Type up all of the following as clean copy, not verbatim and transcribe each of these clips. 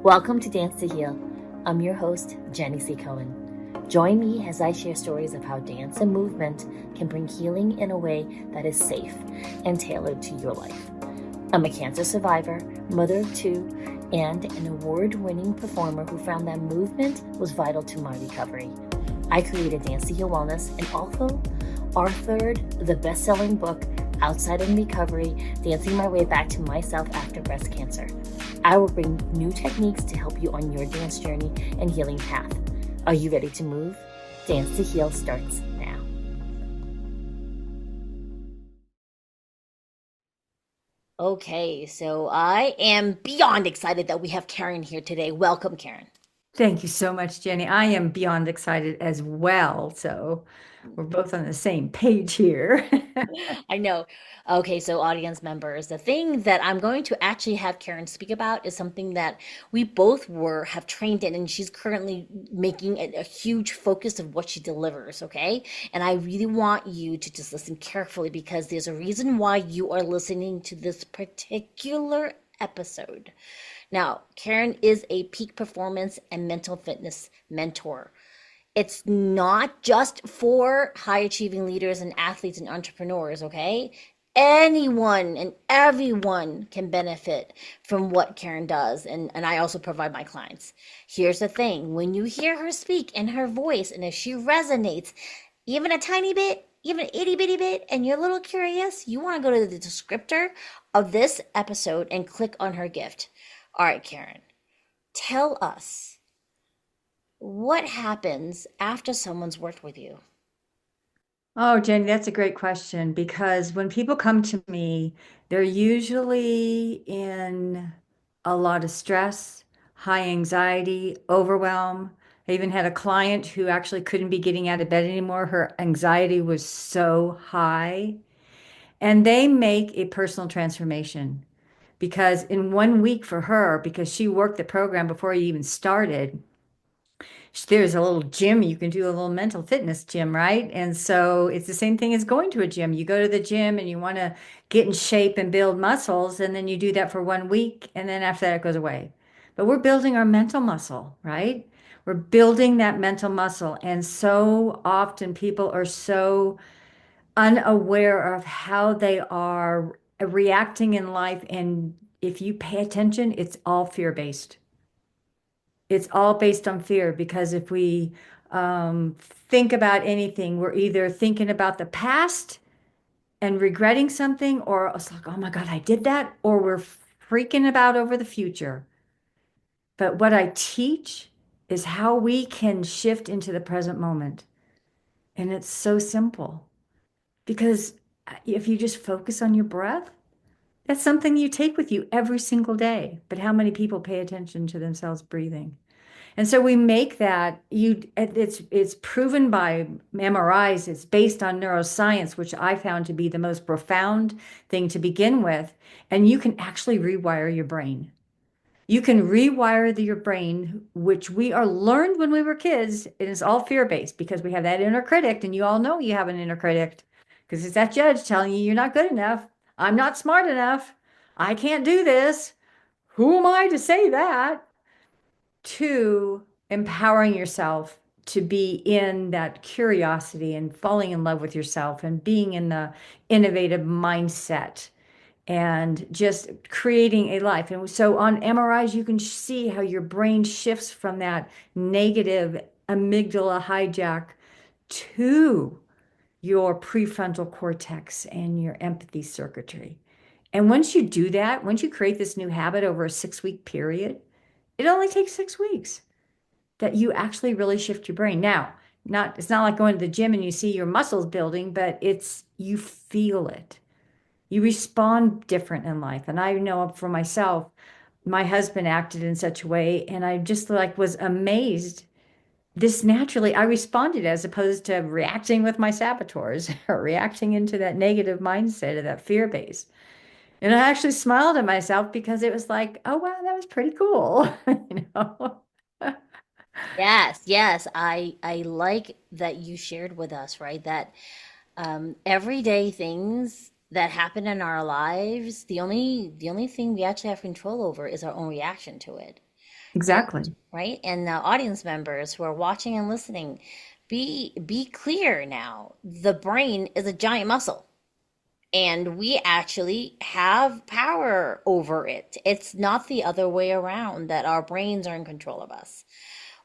Welcome to Dance to Heal. I'm your host, Jenny C. Cohen. Join me as I share stories of how dance and movement can bring healing in a way that is safe and tailored to your life. I'm a cancer survivor, mother of two, and an award-winning performer who found that movement was vital to my recovery. I created Dance to Heal Wellness and also authored the best-selling book, Outside in Recovery, Dancing My Way Back to Myself After Breast Cancer. I will bring new techniques to help you on your dance journey and healing path. Are you ready to move? Dance to Heal starts now. Okay, so I am beyond excited that we have Karen here today. Welcome, Karen. Thank you so much, Jenny. I am beyond excited as well. So we're both on the same page here. I know. Okay, so audience members, the thing that I'm going to actually have Karen speak about is something that we both have trained in, and she's currently making a huge focus of what she delivers, okay? And I really want you to just listen carefully because there's a reason why you are listening to this particular episode. Now, Karen is a peak performance and mental fitness mentor. It's not just for high achieving leaders and athletes and entrepreneurs, okay? Anyone and everyone can benefit from what Karen does. And I also provide my clients. Here's the thing, when you hear her speak and her voice, and if she resonates even a tiny bit, even an itty bitty bit, and you're a little curious, you want to go to the descriptor of this episode and click on her gift. All right, Karen, tell us. What happens after someone's worked with you? Oh, Jenny, that's a great question because when people come to me, they're usually in a lot of stress, high anxiety, overwhelm. I even had a client who actually couldn't be getting out of bed anymore. Her anxiety was so high. And they make a personal transformation because in 1 week for her, because she worked the program before he even started, there's a little gym you can do, a little mental fitness gym, right? And so it's the same thing as going to a gym. You go to the gym and you want to get in shape and build muscles, and then you do that for 1 week, and then after that it goes away. But we're building our mental muscle, right? We're building that mental muscle. And so often people are so unaware of how they are reacting in life. And if you pay attention, it's all fear-based. It's all based on fear because if we think about anything, we're either thinking about the past and regretting something, or it's like, oh my God, I did that, or we're freaking about over the future. But what I teach is how we can shift into the present moment. And it's so simple because if you just focus on your breath, that's something you take with you every single day. But how many people pay attention to themselves breathing? And so we make that it's proven by MRIs, it's based on neuroscience, which I found to be the most profound thing to begin with. And you can actually rewire your brain. You can rewire your brain, which we are learned when we were kids. It is all fear-based because we have that inner critic, and you all know you have an inner critic because it's that judge telling you you're not good enough. I'm not smart enough. I can't do this. Who am I to say that? To empowering yourself to be in that curiosity and falling in love with yourself and being in the innovative mindset and just creating a life. And so on MRIs, you can see how your brain shifts from that negative amygdala hijack to your prefrontal cortex and your empathy circuitry. And once you do that, once you create this new habit over a 6 week period, it only takes 6 weeks that you actually really shift your brain. Now, it's not like going to the gym and you see your muscles building, but it's you feel it. You respond different in life. And I know for myself, my husband acted in such a way, and I just like was amazed. This naturally, I responded as opposed to reacting with my saboteurs or reacting into that negative mindset of that fear base. And I actually smiled at myself because it was like, oh wow, that was pretty cool, you know. Yes, yes, I like that you shared with us, right? That everyday things that happen in our lives, the only thing we actually have control over is our own reaction to it. Exactly. right? And audience members who are watching and listening, be clear now. The brain is a giant muscle, and we actually have power over it. It's not the other way around that our brains are in control of us.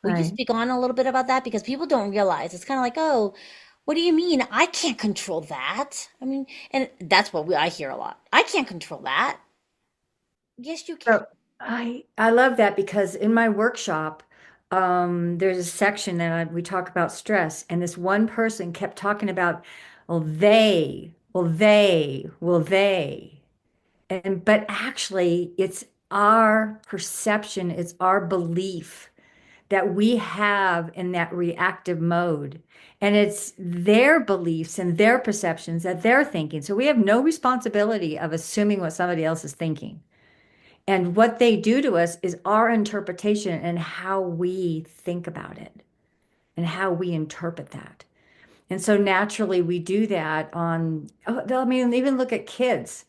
Will you Right. speak on a little bit about that? Because people don't realize it's kind of like, oh, what do you mean? I can't control that. I mean, and that's what I hear a lot. I can't control that. Yes, you can. So I love that because in my workshop, there's a section that we talk about stress, and this one person kept talking about, well, they, and but actually, it's our perception, it's our belief that we have in that reactive mode. And it's their beliefs and their perceptions that they're thinking. So we have no responsibility of assuming what somebody else is thinking. And what they do to us is our interpretation and how we think about it and how we interpret that. And so naturally we do that on, oh, I mean, even look at kids.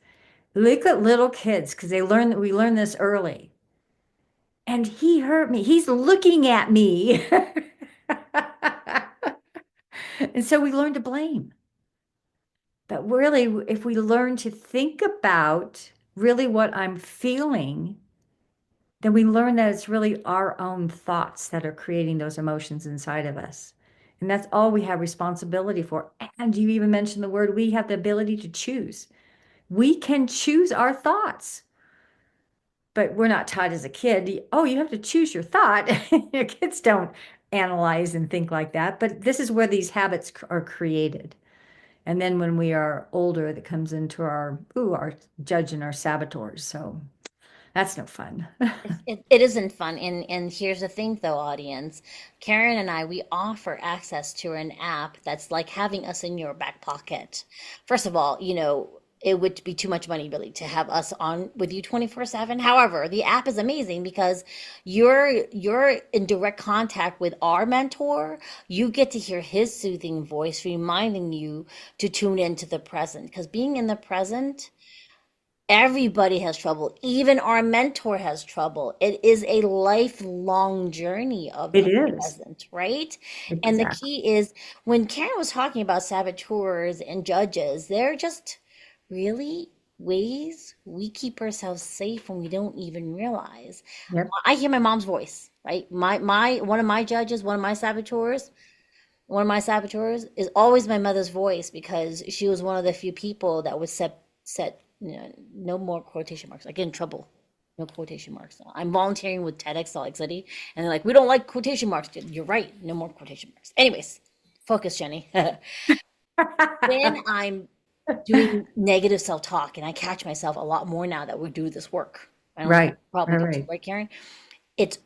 Look at little kids because we learn this early. And he hurt me. He's looking at me. And so we learn to blame. But really, if we learn to think about really what I'm feeling, then we learn that it's really our own thoughts that are creating those emotions inside of us. And that's all we have responsibility for. And you even mentioned the word, we have the ability to choose. We can choose our thoughts, but we're not taught as a kid, oh, you have to choose your thought. Your kids don't analyze and think like that. But this is where these habits are created. And then when we are older, that comes into our judge and our saboteurs. So that's no fun. It isn't fun. And here's the thing, though, audience. Karen and I, we offer access to an app that's like having us in your back pocket. First of all, it would be too much money really to have us on with you 24/7. However, the app is amazing because you're in direct contact with our mentor. You get to hear his soothing voice reminding you to tune into the present, because being in the present, everybody has trouble. Even our mentor has trouble. It is a lifelong journey of It being is. present, right? And the Exactly. key is, when Karen was talking about saboteurs and judges, they're just really ways we keep ourselves safe when we don't even realize. Yep. I hear my mom's voice, right? My one of my judges, one of my saboteurs is always my mother's voice, because she was one of the few people that would set no more quotation marks. I get in trouble. No quotation marks. I'm volunteering with TEDx Salt Lake City, and they're like, "We don't like quotation marks." You're right. No more quotation marks. Anyways, focus, Jenny. When I'm doing negative self-talk, and I catch myself a lot more now that we do this work. I don't know, Right. you probably Right. do too, Right. right, Karen? It's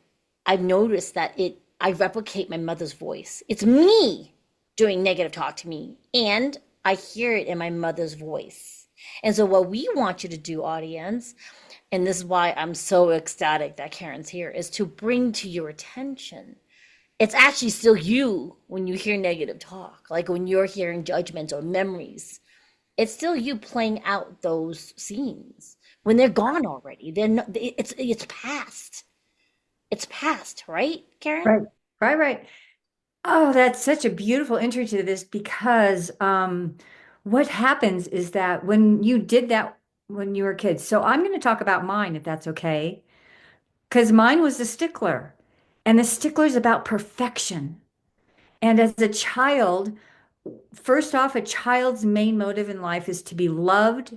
I've noticed that I replicate my mother's voice. It's me doing negative talk to me, and I hear it in my mother's voice. And so what we want you to do, audience, and this is why I'm so ecstatic that Karen's here, is to bring to your attention, it's actually still you when you hear negative talk, like when you're hearing judgments or memories. It's still you playing out those scenes when they're gone already. They're not, it's past. It's past, right, Karen? Right. Right. Right. Oh, that's such a beautiful entry to this because what happens is that when you did that when you were kids, so I'm going to talk about mine if that's okay, because mine was the stickler, and the stickler is about perfection. And as a child, first off, a child's main motive in life is to be loved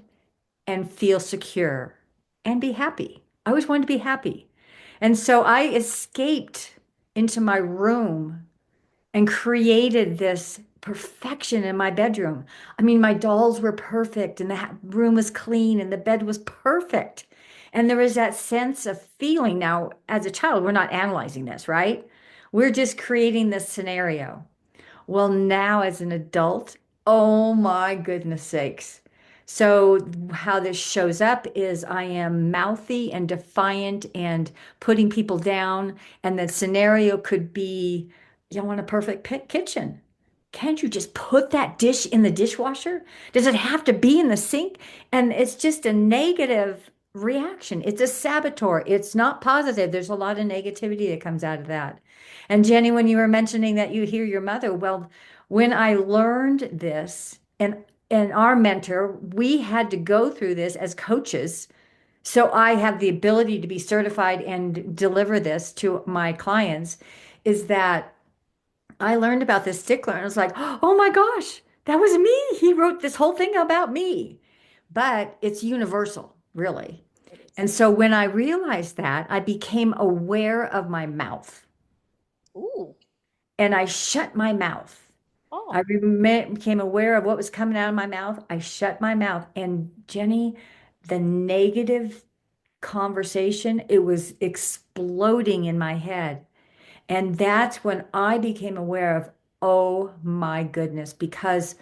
and feel secure and be happy. I always wanted to be happy. And so I escaped into my room and created this perfection in my bedroom. I mean, my dolls were perfect and the room was clean and the bed was perfect. And there was that sense of feeling. Now, as a child, we're not analyzing this, right? We're just creating this scenario. Well, now as an adult, oh my goodness sakes. So, how this shows up is I am mouthy and defiant and putting people down. And the scenario could be, you want a perfect kitchen. Can't you just put that dish in the dishwasher? Does it have to be in the sink? And it's just a negative. reaction. It's a saboteur. It's not positive. There's a lot of negativity that comes out of that. And Jenny, when you were mentioning that you hear your mother, well, when I learned this, and our mentor, we had to go through this as coaches. So I have the ability to be certified and deliver this to my clients, is that I learned about this stickler and I was like, oh my gosh, that was me. He wrote this whole thing about me. But it's universal, really. It is. And so when I realized that, I became aware of my mouth Ooh. and I shut my mouth. Oh. Became aware of what was coming out of my mouth. I shut my mouth. And Jenny, the negative conversation, it was exploding in my head. And that's when I became aware of, oh my goodness, because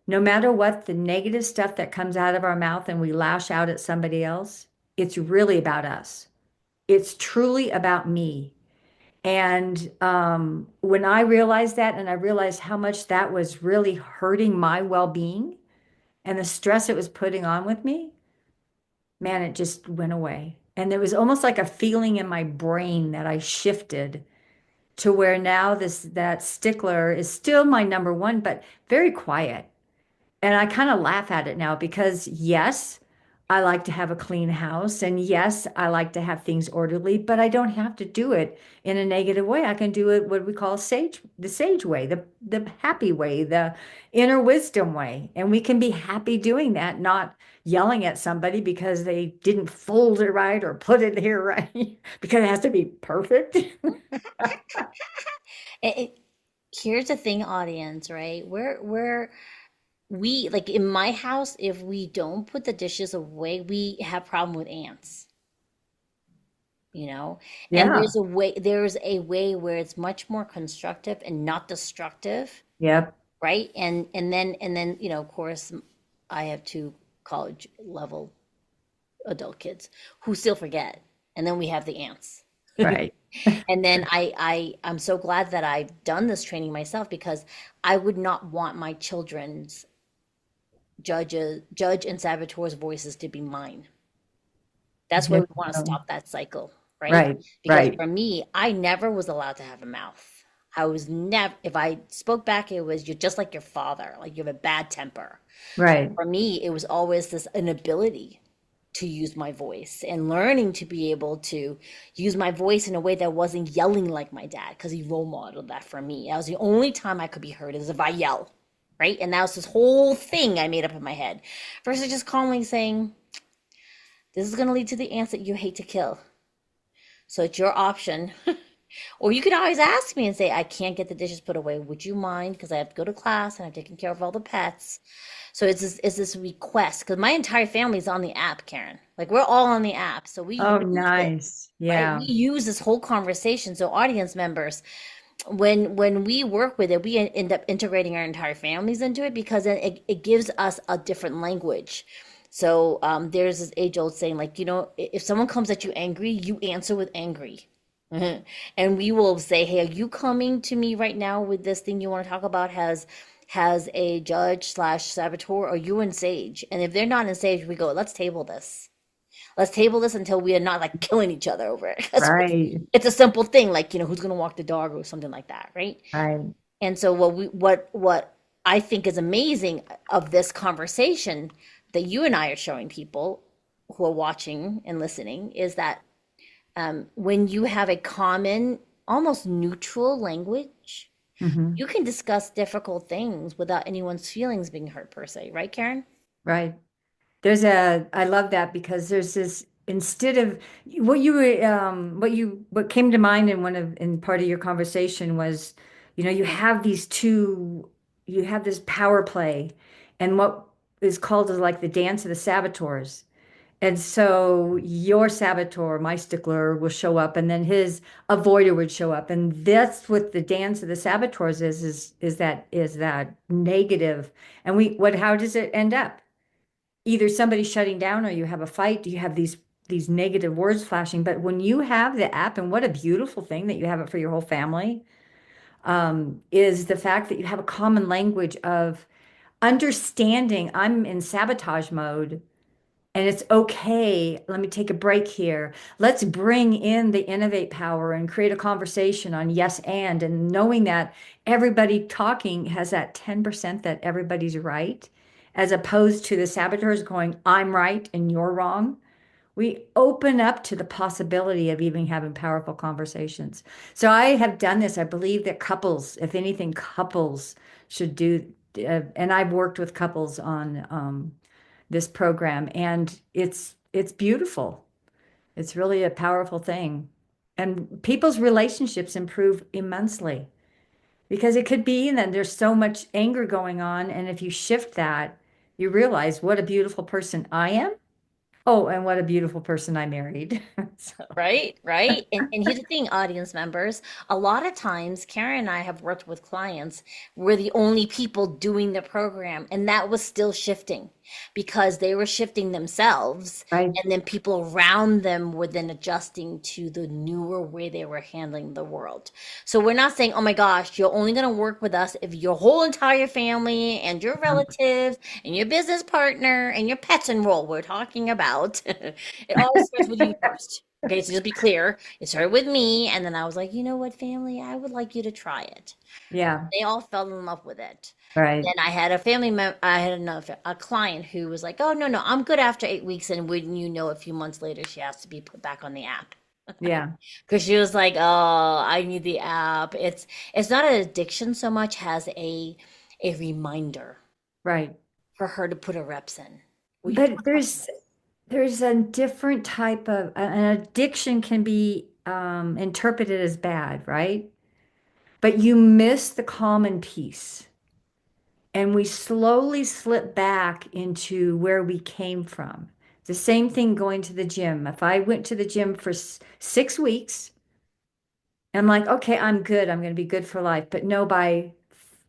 no matter what the negative stuff that comes out of our mouth and we lash out at somebody else, it's really about us. It's truly about me. And when I realized that, and I realized how much that was really hurting my well-being and the stress it was putting on with me, man, it just went away. And there was almost like a feeling in my brain that I shifted to where now this that stickler is still my number one, but very quiet. And I kind of laugh at it now because yes, I like to have a clean house and yes, I like to have things orderly, but I don't have to do it in a negative way. I can do it what we call the sage way, the happy way, the inner wisdom way. And we can be happy doing that, not yelling at somebody because they didn't fold it right or put it here right because it has to be perfect. It, it- Here's the thing, audience, right? We like in my house, if we don't put the dishes away, we have problem with ants, you know? And Yeah. there's a way where it's much more constructive and not destructive, Yep. right? And then, of course, I have two college level adult kids who still forget. And then we have the ants. Right. And then I'm so glad that I've done this training myself because I would not want my children's judge and saboteurs' voices to be mine. That's why Yes. we want to stop that cycle, right? Right. Because Right. for me, I never was allowed to have a mouth. I was never, if I spoke back, it was you're just like your father, like you have a bad temper. So Right. for me, it was always this inability to use my voice and learning to be able to use my voice in a way that wasn't yelling like my dad because he role modeled that for me. That was the only time I could be heard is if I yell, right? And that was this whole thing I made up in my head versus just calmly saying, this is going to lead to the ants that you hate to kill. So it's your option. Or you could always ask me and say, I can't get the dishes put away. Would you mind? Because I have to go to class and I'm taking care of all the pets. So it's this request because my entire family's on the app, Karen. Like we're all on the app. So we Oh, use it, nice. right? We Yeah. use this whole conversation. So audience members, when we work with it, we end up integrating our entire families into it because then it gives us a different language. So there's this age old saying, like, if someone comes at you angry, you answer with angry. Mhm. And we will say, hey, are you coming to me right now with this thing you want to talk about has a judge slash saboteur, or are you in sage? And if they're not in sage, we go, let's table this. Let's table this until we are not like killing each other over it. 'Cause Right. it's a simple thing, like, who's gonna walk the dog or something like that, right? Right. And so what I think is amazing of this conversation that you and I are showing people who are watching and listening is that when you have a common, almost neutral language, Hmm. you can discuss difficult things without anyone's feelings being hurt per se, right, Karen? Right. I love that because there's this, instead of what came to mind in part of your conversation was, you have this power play and what is called as like the dance of the saboteurs. And so your saboteur, my stickler, will show up, and then his avoider would show up, and that's what the dance of the saboteurs is that negative. And how does it end up? Either somebody shutting down, or you have a fight. You have these negative words flashing. But when you have the app, and what a beautiful thing that you have it for your whole family, is the fact that you have a common language of understanding. I'm in sabotage mode. And it's okay. Let me take a break here. Let's bring in the innovate power and create a conversation on yes and knowing that everybody talking has that 10% that everybody's right, as opposed to the saboteurs going, I'm right and you're wrong. We open up to the possibility of even having powerful conversations. So I have done this. I believe that couples, if anything, couples should do, and I've worked with couples on this program, and it's beautiful. It's really a powerful thing. And people's relationships improve immensely because it could be that there's so much anger going on, and if you shift that, you realize what a beautiful person I am. Oh, and what a beautiful person I married. So, Right, right. And here's the thing, audience members. A lot of times, Karen and I have worked with clients, we're the only people doing the program, and that was still shifting because they were shifting themselves, right. and then people around them were then adjusting to the newer way they were handling the world. So we're not saying, oh my gosh, you're only going to work with us if your whole entire family and your relatives and your business partner and your pets enroll. We're talking about it always starts with you first. Okay, so just be clear. It started with me, and then I was like, you know what, family, I would like you to try it. Yeah, They all fell in love with it. right. Then I had a family member, I had another a client who was like, oh no, no, I'm good after 8 weeks, and wouldn't you know, a few months later, she has to be put back on the app Yeah, because she was like, oh, I need the app. It's not an addiction so much as a reminder right. for her to put her reps in. We have to But there's a different type of an addiction can be interpreted as bad, right? But you miss the calm and peace. And we slowly slip back into where we came from. The same thing going to the gym. If I went to the gym for 6 weeks, I'm like, okay, I'm good. I'm going to be good for life. But no, by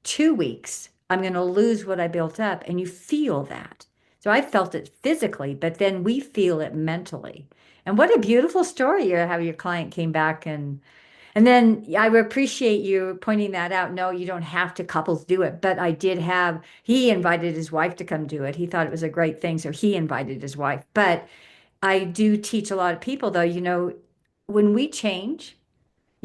2 weeks, I'm going to lose what I built up. And you feel that. So I felt it physically, but then we feel it mentally. And what a beautiful story how your client came back and then I appreciate you pointing that out. No, you don't have to couples do it, but he invited his wife to come do it. He thought it was a great thing, so he invited his wife. But I do teach a lot of people though, when we change,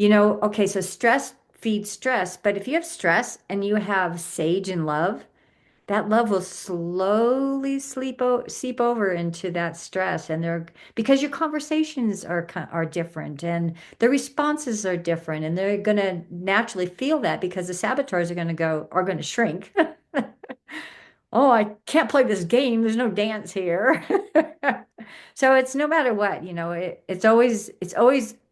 okay, so stress feeds stress, but if you have stress and you have sage and love, that love will slowly seep over into that stress, and they're because your conversations are different and the responses are different, and they're going to naturally feel that because the saboteurs are going to shrink. Oh, I can't play this game. There's no dance here. So it's no matter what, it's always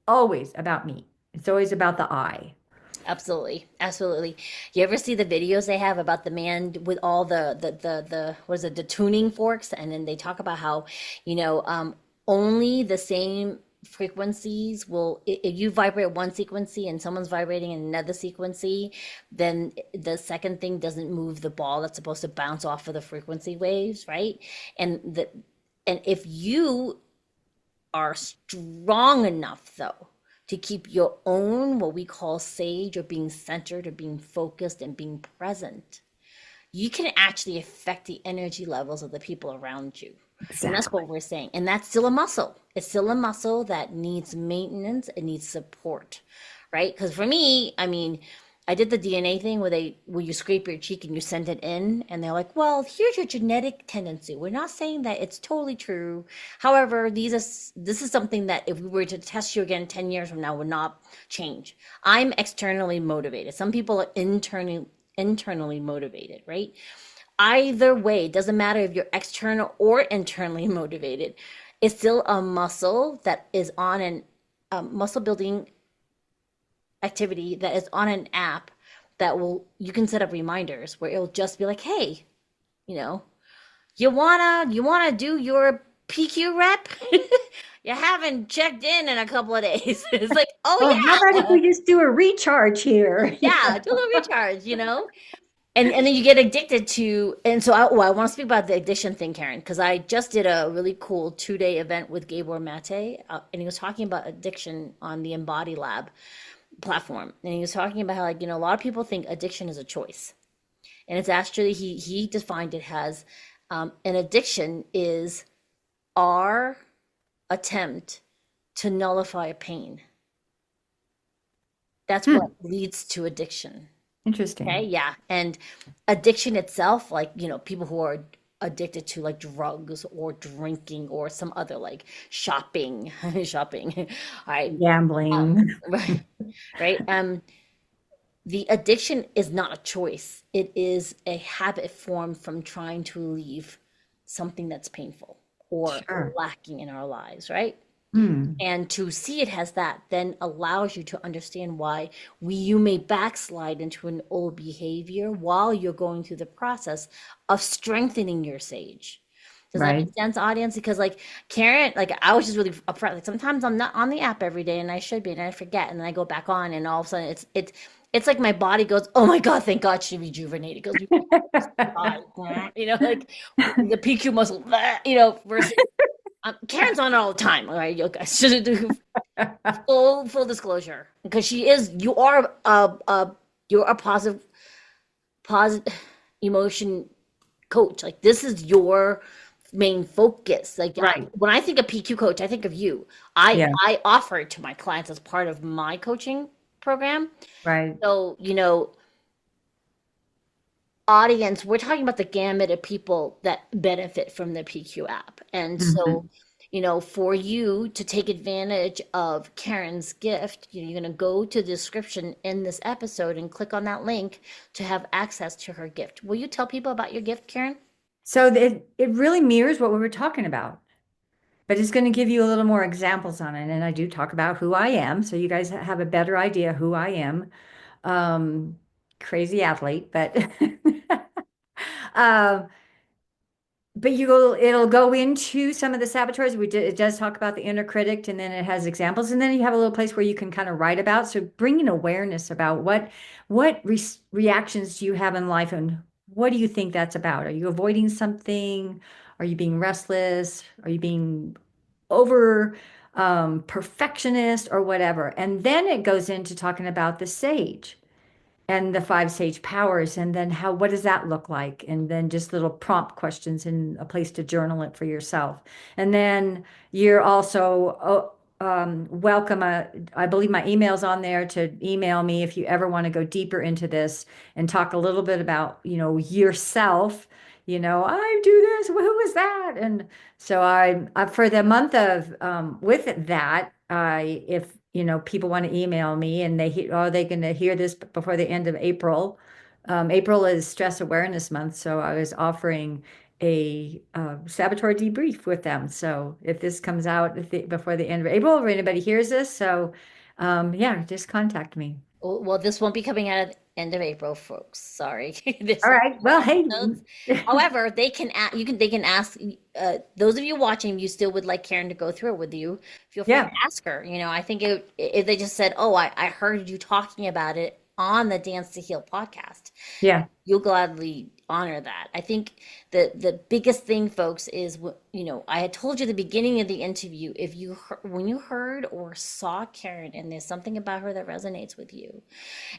about me. It's always about the I. Absolutely, absolutely. You ever see the videos they have about the man with all the what is it, the tuning forks, and then they talk about how, you know, only the same frequencies will, if you vibrate one frequency and someone's vibrating in another frequency, then the second thing doesn't move the ball that's supposed to bounce off of the frequency waves, right? And the and if you are strong enough though to keep your own what we call sage or being centered or being focused and being present, you can actually affect the energy levels of the people around you. And that's Exactly. what we're saying. And that's still a muscle. It's still a muscle that needs maintenance, it needs support, right? Because for me, I mean, I did the DNA thing where you scrape your cheek and you send it in, and they're like, "Well, here's your genetic tendency." We're not saying that it's totally true. However, this is something that if we were to test you again 10 years from now would not change. I'm externally motivated. Some people are internally motivated, right? Either way, it doesn't matter if you're external or internally motivated. It's still a muscle that is on an muscle building activity that is on an app that will you can set up reminders where it'll just be like, hey, you know, you wanna do your PQ rep? You haven't checked in a couple of days. It's like, Oh, oh how about if yeah, we just do a recharge here? yeah, do a little recharge, and then you get addicted to, and so I want to speak about the addiction thing, Karen, because I just did a really cool 2-day event with Gabor Mate, and he was talking about addiction on the Embody Lab platform, and he was talking about how, like, a lot of people think addiction is a choice, and it's actually he defined it as an addiction is our attempt to nullify pain. That's what Hmm. leads to addiction. Okay, Interesting. yeah. And addiction itself, like, people who are addicted to like drugs or drinking or some other like shopping, shopping. All right. Gambling. Right, right. The addiction is not a choice. It is a habit formed from trying to relieve something that's painful or Sure. lacking in our lives, right? Hmm. And to see it as that then allows you to understand why you may backslide into an old behavior while you're going through the process of strengthening your sage. Does that Right. make sense, audience? Because like Karen, like I was just really upfront. Like sometimes I'm not on the app every day and I should be and I forget and then I go back on and all of a sudden it's like my body goes, oh my God, thank God she rejuvenated. It goes, like the PQ muscle, versus Karen's on it all the time. All right, you guys should do full disclosure because you are you're a positive emotion coach. Like this is your main focus. Like Right. when I think of PQ coach, I think of you. I Yeah. I offer it to my clients as part of my coaching program. Right. So audience, we're talking about the gamut of people that benefit from the PQ app. And so, Mhm. for you to take advantage of Karen's gift, you're going to go to the description in this episode and click on that link to have access to her gift. Will you tell people about your gift, Karen? So it really mirrors what we were talking about, but it's going to give you a little more examples on it. And I do talk about who I am, so you guys have a better idea who I am. Um, Crazy athlete, but um, it'll go into some of the saboteurs. It does talk about the inner critic, and then it has examples, and then you have a little place where you can kind of write about. So bringing awareness about what reactions do you have in life, and what do you think that's about? Are you avoiding something? Are you being restless? Are you being over perfectionist or whatever? And then it goes into talking about the sage and the five sage powers, and then what does that look like, and then just little prompt questions and a place to journal it for yourself. And then you're also welcome. I believe my email's on there to email me if you ever want to go deeper into this and talk a little bit about yourself. I do this, who is that? And so I for the month of with that, I if people want to email me and are they going to hear this before the end of April? April is Stress Awareness Month, so I was offering a saboteur debrief with them. So if this comes out before the end of April, or anybody hears this, so yeah, just contact me. Well, this won't be coming out at the end of April, folks. Sorry. This All will right. be more Well, hey, episodes. However, they can ask those of you watching, you still would like Karen to go through it with you. Feel free to yeah, ask her. I think if they just said, "Oh, I heard you talking about it on the Dance to Heal podcast," yeah. you'll gladly honor that. I think the biggest thing, folks, is I had told you at the beginning of the interview, if when you heard or saw Karen and there's something about her that resonates with you,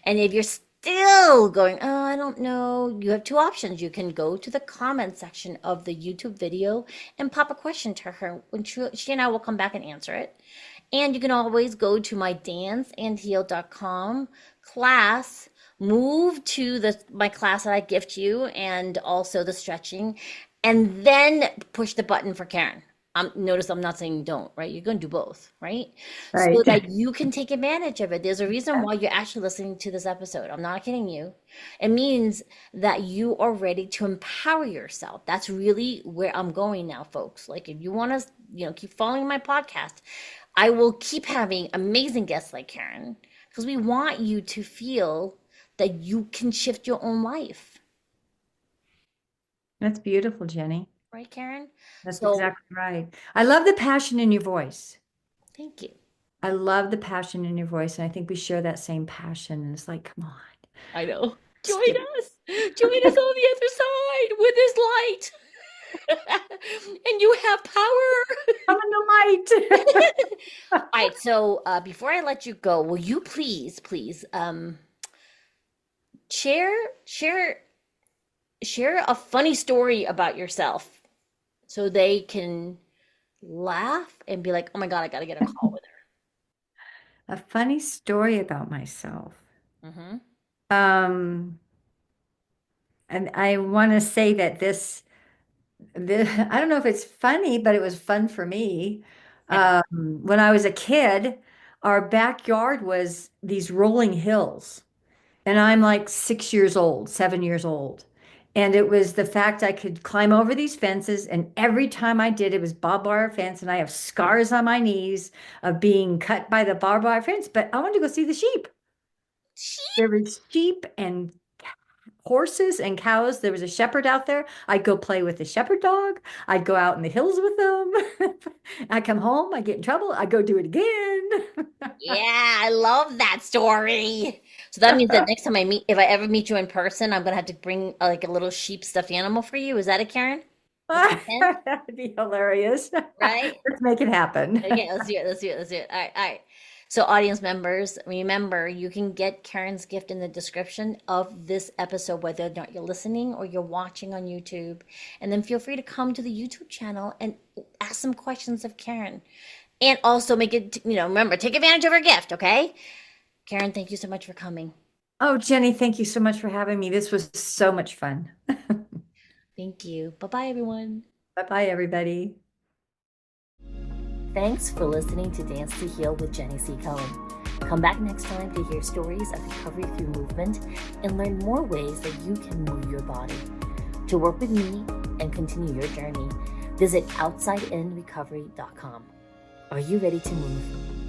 and if you're still going, oh, I don't know, you have two options. You can go to the comment section of the YouTube video and pop a question to her, when she and I will come back and answer it. And you can always go to my danceandheal.com class, move to my class that I gift you, and also the stretching, and then push the button for Karen. Notice I'm not saying don't, right? You're going to do both, right? So Right. that you can take advantage of it. There's a reason why you're actually listening to this episode. I'm not kidding you. It means that you are ready to empower yourself. That's really where I'm going now, folks. Like if you want to, keep following my podcast, I will keep having amazing guests like Karen because we want you to feel that you can shift your own life. That's beautiful, Jenny. Right, Karen? That's So exactly right. I love the passion in your voice. thank you. I love the passion in your voice, and I think we share that same passion. And it's like, come on, I know. let's Join do it. us. Join us on the other side with this light. And you have power. Come in the light. All right. So before I let you go, will you please, share share share a funny story about yourself so they can laugh and be like, oh my God, I got to get a call with A funny story about myself. her. Mm-hmm. Um, and I want to say that I don't know if it's funny, but it was fun for me. When I was a kid, our backyard was these rolling hills. And I'm like 6 years old, 7 years old. And it was the fact I could climb over these fences. And every time I did, it was barbed wire fence. And I have scars on my knees of being cut by the barbed wire fence. But I wanted to go see the sheep. There was sheep and horses and cows. There was a shepherd out there. I'd go play with the shepherd dog. I'd go out in the hills with them. I come home, I get in trouble. I go do it again. Yeah, I love that story. So that means that next time if I ever meet you in person, I'm gonna have to bring like a little sheep stuffed animal for you. Is that it, Karen? That's the plan, That'd be hilarious. right? Let's make it happen. Okay, let's do it. Let's do it. Let's do it. All right, all right. So, audience members, remember you can get Karen's gift in the description of this episode, whether or not you're listening or you're watching on YouTube. And then feel free to come to the YouTube channel and ask some questions of Karen. And also make it, remember, take advantage of her gift, okay? Karen, thank you so much for coming. Oh, Jenny, thank you so much for having me. This was so much fun. Thank you. Bye bye, everyone. Bye-bye, everybody. Thanks for listening to Dance to Heal with Jenny C. Cohen. Come back next time to hear stories of recovery through movement and learn more ways that you can move your body. To work with me and continue your journey, visit OutsideInRecovery.com. Are you ready to move?